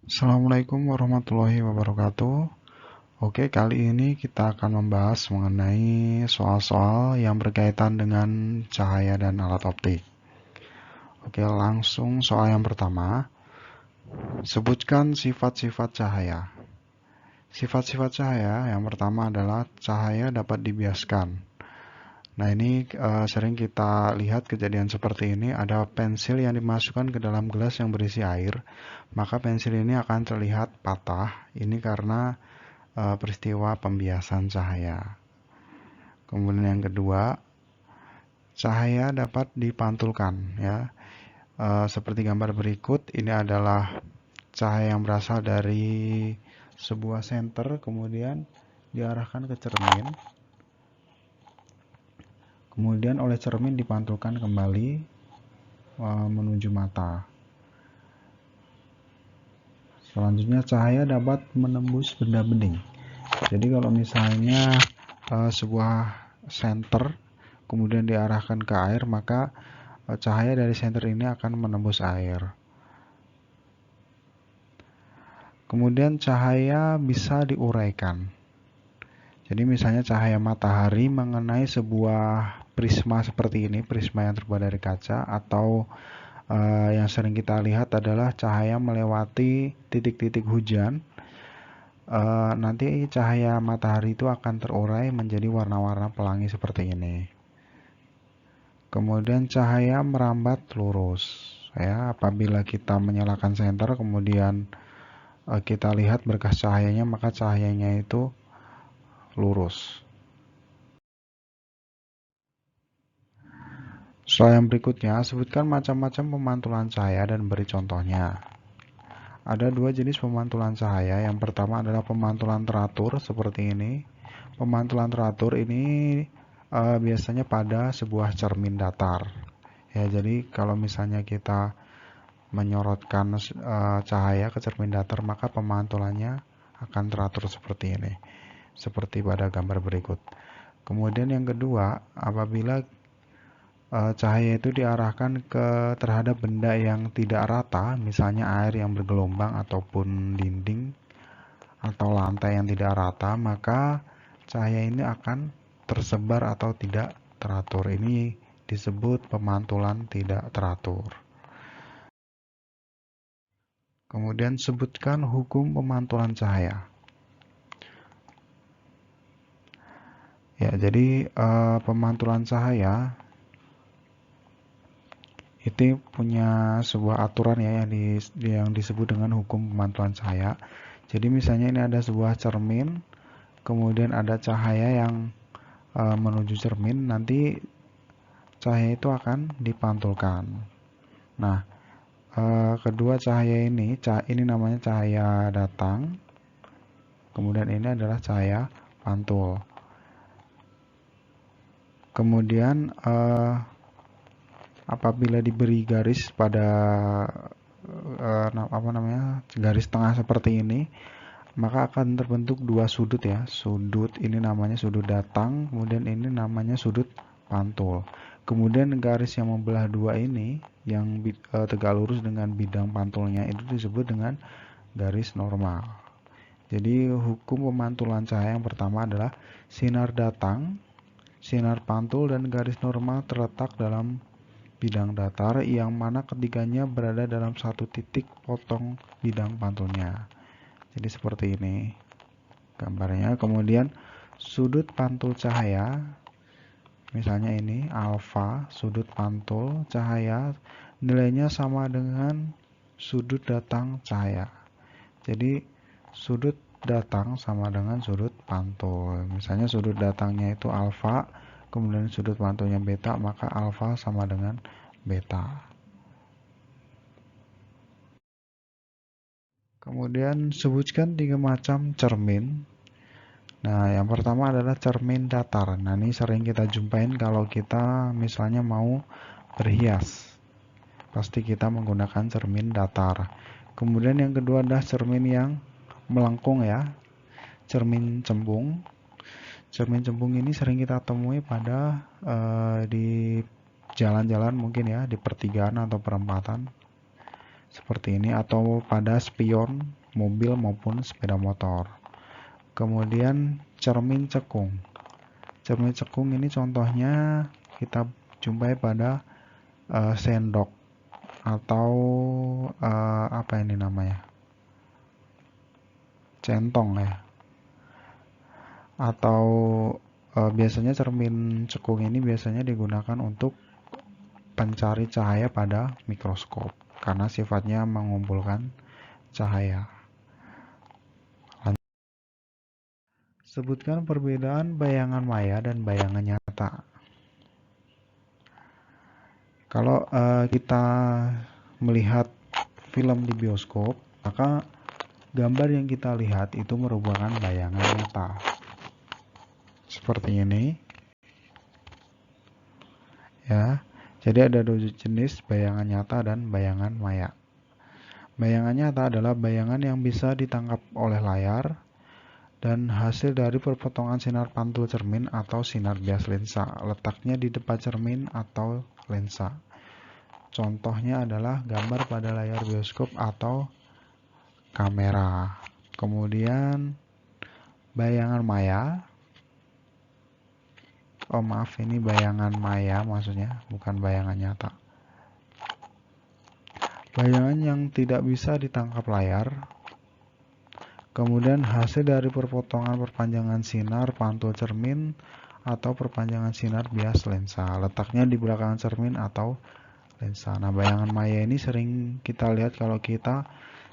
Assalamualaikum warahmatullahi wabarakatuh. Oke, kali ini kita akan membahas mengenai soal-soal yang berkaitan dengan cahaya dan alat optik. Oke, langsung soal yang pertama. Sebutkan sifat-sifat cahaya. Sifat-sifat cahaya yang pertama adalah cahaya dapat dibiaskan. Nah, ini sering kita lihat kejadian seperti ini. Ada pensil yang dimasukkan ke dalam gelas yang berisi air, maka pensil ini akan terlihat patah. Ini karena peristiwa pembiasan cahaya. Kemudian yang kedua, cahaya dapat dipantulkan ya. Seperti gambar berikut, ini adalah cahaya yang berasal dari sebuah senter kemudian diarahkan ke cermin. Kemudian oleh cermin dipantulkan kembali menuju mata. Selanjutnya cahaya dapat menembus benda bening. Jadi kalau misalnya sebuah senter kemudian diarahkan ke air, maka cahaya dari senter ini akan menembus air. Kemudian cahaya bisa diuraikan. Jadi misalnya cahaya matahari mengenai sebuah prisma seperti ini, prisma yang terbuat dari kaca, atau yang sering kita lihat adalah cahaya melewati titik-titik hujan. Nanti cahaya matahari itu akan terurai menjadi warna-warna pelangi seperti ini. Kemudian cahaya merambat lurus. Ya, apabila kita menyalakan senter, kemudian kita lihat berkas cahayanya, maka cahayanya itu lurus. Soal yang berikutnya, sebutkan macam-macam pemantulan cahaya dan beri contohnya. Ada dua jenis pemantulan cahaya. Yang pertama adalah pemantulan teratur seperti ini. Pemantulan teratur ini biasanya pada sebuah cermin datar. Ya, jadi kalau misalnya kita menyorotkan cahaya ke cermin datar, maka pemantulannya akan teratur seperti ini. Seperti pada gambar berikut. Kemudian yang kedua, apabila cahaya itu diarahkan terhadap benda yang tidak rata, misalnya air yang bergelombang ataupun dinding atau lantai yang tidak rata, maka cahaya ini akan tersebar atau tidak teratur. Ini disebut pemantulan tidak teratur. Kemudian sebutkan hukum pemantulan cahaya. Ya, jadi pemantulan cahaya itu punya sebuah aturan ya yang disebut dengan hukum pemantulan cahaya. Jadi misalnya ini ada sebuah cermin, kemudian ada cahaya yang menuju cermin, nanti cahaya itu akan dipantulkan. Nah, kedua cahaya ini namanya cahaya datang, kemudian ini adalah cahaya pantul. Kemudian apabila diberi garis pada garis tengah seperti ini, maka akan terbentuk dua sudut ya. Sudut ini namanya sudut datang, kemudian ini namanya sudut pantul. Kemudian garis yang membelah dua ini yang tegak lurus dengan bidang pantulnya itu disebut dengan garis normal. Jadi hukum pemantulan cahaya yang pertama adalah sinar datang, sinar pantul dan garis normal terletak dalam bidang datar yang mana ketiganya berada dalam satu titik potong bidang pantulnya. Jadi seperti ini gambarnya. Kemudian sudut pantul cahaya, misalnya ini alfa, sudut pantul cahaya nilainya sama dengan sudut datang cahaya. Jadi sudut datang sama dengan sudut pantul. Misalnya sudut datangnya itu alfa, kemudian sudut pantulnya beta, maka alfa sama dengan beta. Kemudian sebutkan 3 macam cermin. Nah, yang pertama adalah cermin datar. Nah, ini sering kita jumpain kalau kita misalnya mau berhias. Pasti kita menggunakan cermin datar. Kemudian yang kedua adalah cermin yang melengkung ya. Cermin cembung. Cermin cembung ini sering kita temui pada di jalan-jalan mungkin ya, di pertigaan atau perempatan. Seperti ini atau pada spion mobil maupun sepeda motor. Kemudian cermin cekung. Cermin cekung ini contohnya kita jumpai pada sendok atau apa ini namanya? Centong ya. Atau biasanya cermin cekung ini biasanya digunakan untuk pencari cahaya pada mikroskop karena sifatnya mengumpulkan cahaya. Sebutkan perbedaan bayangan maya dan bayangan nyata. Kalau kita melihat film di bioskop, maka gambar yang kita lihat itu merupakan bayangan nyata. Seperti ini. Ya. Jadi ada dua jenis, bayangan nyata dan bayangan maya. Bayangan nyata adalah bayangan yang bisa ditangkap oleh layar dan hasil dari perpotongan sinar pantul cermin atau sinar bias lensa. Letaknya di depan cermin atau lensa. Contohnya adalah gambar pada layar bioskop atau kamera. Kemudian bayangan maya. Oh maaf, ini bayangan maya maksudnya, bukan bayangan nyata. Bayangan yang tidak bisa ditangkap layar. Kemudian hasil dari perpotongan perpanjangan sinar pantul cermin atau perpanjangan sinar bias lensa. Letaknya di belakang cermin atau lensa. Nah, bayangan maya ini sering kita lihat kalau kita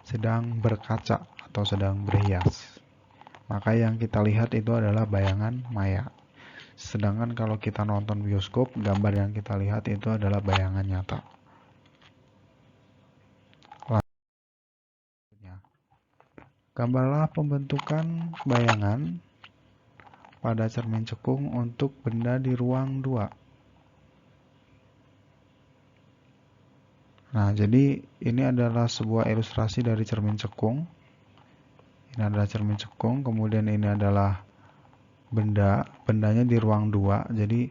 sedang berkaca atau sedang berhias. Maka yang kita lihat itu adalah bayangan maya. Sedangkan kalau kita nonton bioskop, gambar yang kita lihat itu adalah bayangan nyata. Gambarlah pembentukan bayangan pada cermin cekung untuk benda di ruang 2. Nah, jadi ini adalah sebuah ilustrasi dari cermin cekung. Ini adalah cermin cekung, kemudian ini adalah bendanya di ruang 2. Jadi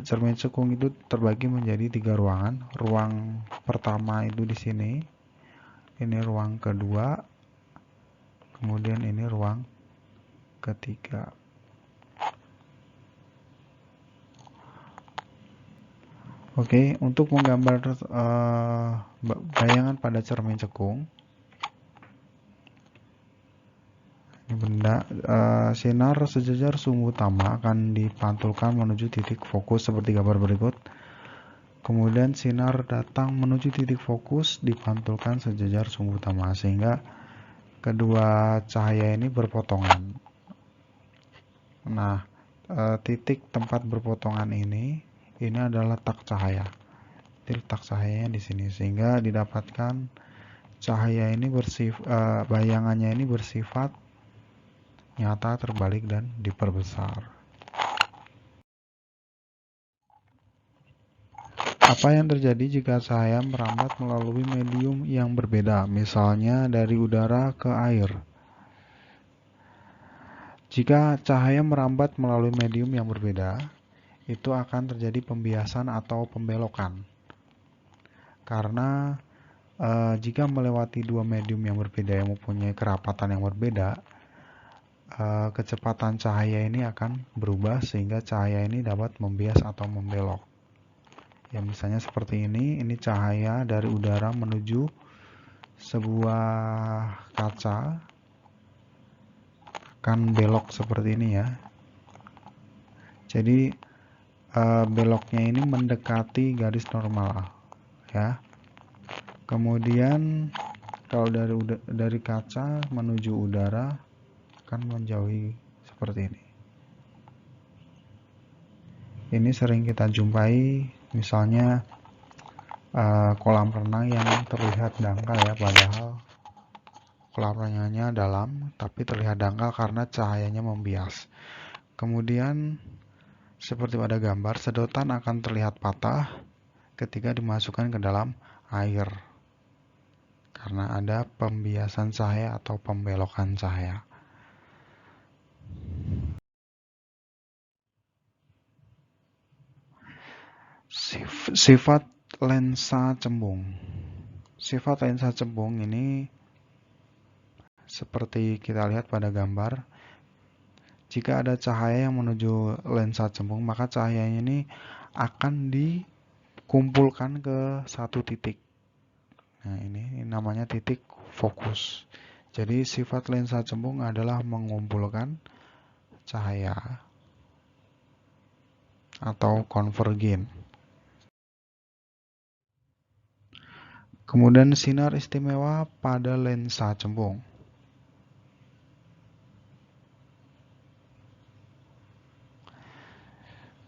cermin cekung itu terbagi menjadi 3 ruangan. Ruang pertama itu di sini. Ini ruang kedua. Kemudian ini ruang ketiga. Oke, untuk menggambar bayangan pada cermin cekung, ini benda sinar sejajar sumbu utama akan dipantulkan menuju titik fokus seperti gambar berikut. Kemudian sinar datang menuju titik fokus dipantulkan sejajar sumbu utama sehingga kedua cahaya ini berpotongan. Nah, titik tempat berpotongan ini adalah letak cahaya. Letak cahayanya di sini sehingga didapatkan cahaya ini bayangannya ini bersifat nyata, terbalik dan diperbesar. Apa yang terjadi jika cahaya merambat melalui medium yang berbeda, misalnya dari udara ke air? Jika cahaya merambat melalui medium yang berbeda, itu akan terjadi pembiasan atau pembelokan. Karena jika melewati dua medium yang berbeda yang mempunyai kerapatan yang berbeda, kecepatan cahaya ini akan berubah sehingga cahaya ini dapat membias atau membelok. Ya, misalnya seperti ini cahaya dari udara menuju sebuah kaca akan belok seperti ini ya. Jadi beloknya ini mendekati garis normal ya. Kemudian kalau dari kaca menuju udara akan menjauhi seperti ini. Ini sering kita jumpai misalnya kolam renang yang terlihat dangkal ya, padahal kolam renangnya dalam tapi terlihat dangkal karena cahayanya membias. Kemudian seperti pada gambar, sedotan akan terlihat patah ketika dimasukkan ke dalam air karena ada pembiasan cahaya atau pembelokan cahaya. Sifat lensa cembung. Sifat lensa cembung ini seperti kita lihat pada gambar. Jika ada cahaya yang menuju lensa cembung, maka cahayanya ini akan dikumpulkan ke satu titik. Nah, ini namanya titik fokus. Jadi sifat lensa cembung adalah mengumpulkan cahaya atau konvergen. Kemudian sinar istimewa pada lensa cembung.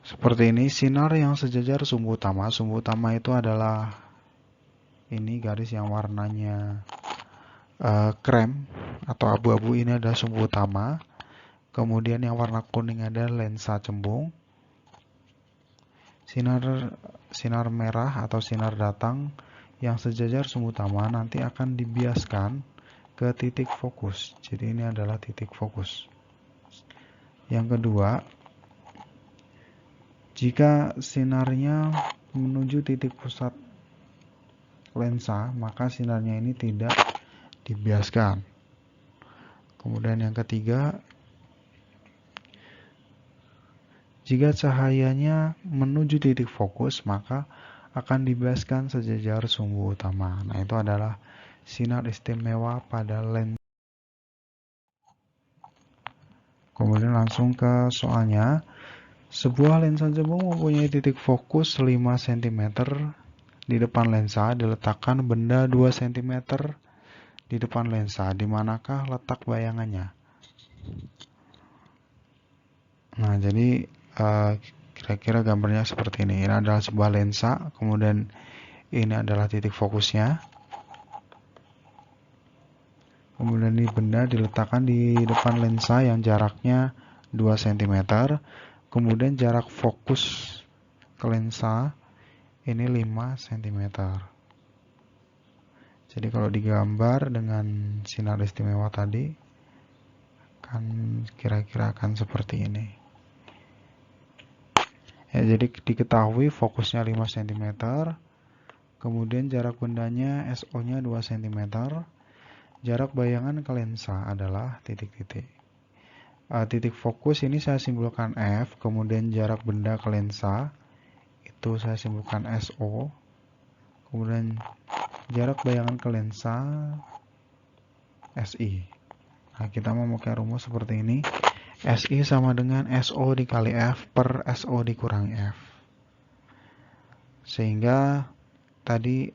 Seperti ini, sinar yang sejajar sumbu utama. Sumbu utama itu adalah ini garis yang warnanya krem atau abu-abu, ini adalah sumbu utama. Kemudian yang warna kuning adalah lensa cembung. Sinar merah atau sinar datang yang sejajar sumbu utama nanti akan dibiaskan ke titik fokus. Jadi ini adalah titik fokus. Yang kedua, jika sinarnya menuju titik pusat lensa, maka sinarnya ini tidak dibiaskan. Kemudian yang ketiga, jika cahayanya menuju titik fokus, maka akan dibiaskan sejajar sumbu utama. Nah, itu adalah sinar istimewa pada lensa. Kemudian langsung ke soalnya. Sebuah lensa cembung mempunyai titik fokus 5 cm di depan lensa, diletakkan benda 2 cm di depan lensa. Di manakah letak bayangannya? Nah, jadi kira-kira gambarnya seperti ini. Ini adalah sebuah lensa, kemudian ini adalah titik fokusnya. Kemudian ini benda diletakkan di depan lensa yang jaraknya 2 cm. Kemudian jarak fokus ke lensa ini 5 cm. Jadi kalau digambar dengan sinar istimewa tadi, kan kira-kira akan seperti ini. Ya, jadi diketahui fokusnya 5 cm, kemudian jarak bendanya SO-nya 2 cm, jarak bayangan ke lensa adalah titik-titik. Titik fokus ini saya simbolkan F, kemudian jarak benda ke lensa itu saya simbolkan SO, kemudian jarak bayangan ke lensa SI. Nah, kita memakai rumus seperti ini. SI sama dengan SO dikali F per SO dikurangi F. Sehingga tadi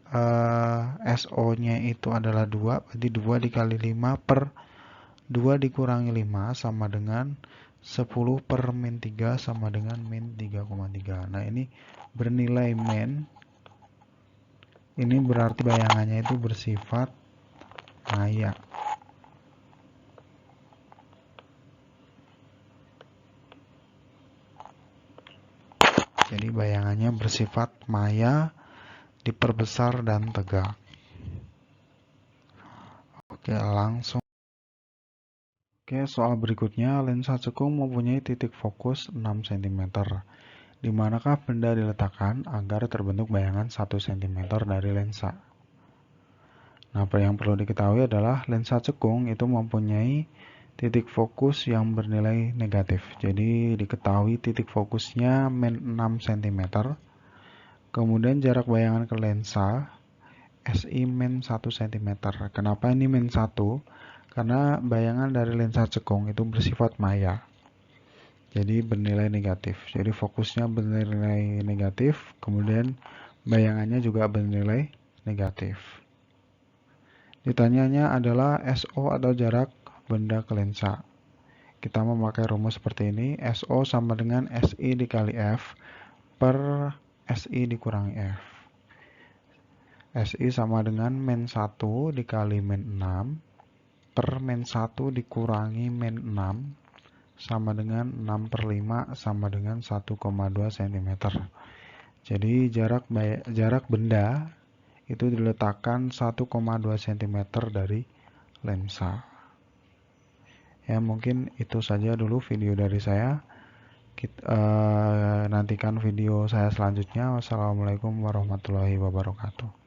SO-nya itu adalah 2, berarti 2 dikali 5 per 2 dikurangi 5 sama dengan 10 per min 3 sama dengan min 3,3. Nah, ini bernilai min. Ini berarti bayangannya itu bersifat maya. Jadi bayangannya bersifat maya, diperbesar dan tegak. Oke, langsung. Oke, soal berikutnya, lensa cekung mempunyai titik fokus 6 cm. Di manakah benda diletakkan agar terbentuk bayangan 1 cm dari lensa? Nah, yang perlu diketahui adalah lensa cekung itu mempunyai titik fokus yang bernilai negatif. Jadi diketahui titik fokusnya min 6 cm. Kemudian jarak bayangan ke lensa SI min 1 cm. Kenapa ini min 1? Karena bayangan dari lensa cekung itu bersifat maya. Jadi bernilai negatif. Jadi fokusnya bernilai negatif, kemudian bayangannya juga bernilai negatif. Ditanyanya adalah SO atau jarak benda ke lensa. Kita memakai rumus seperti ini. SO sama dengan SI dikali F per SI dikurangi F. SI sama dengan min 1 dikali min 6 per min 1 dikurangi min 6 sama dengan 6 per 5 sama dengan 1,2 cm. Jadi jarak benda itu diletakkan 1,2 cm dari lensa. Ya, mungkin itu saja dulu video dari saya. Nantikan video saya selanjutnya. Wassalamualaikum warahmatullahi wabarakatuh.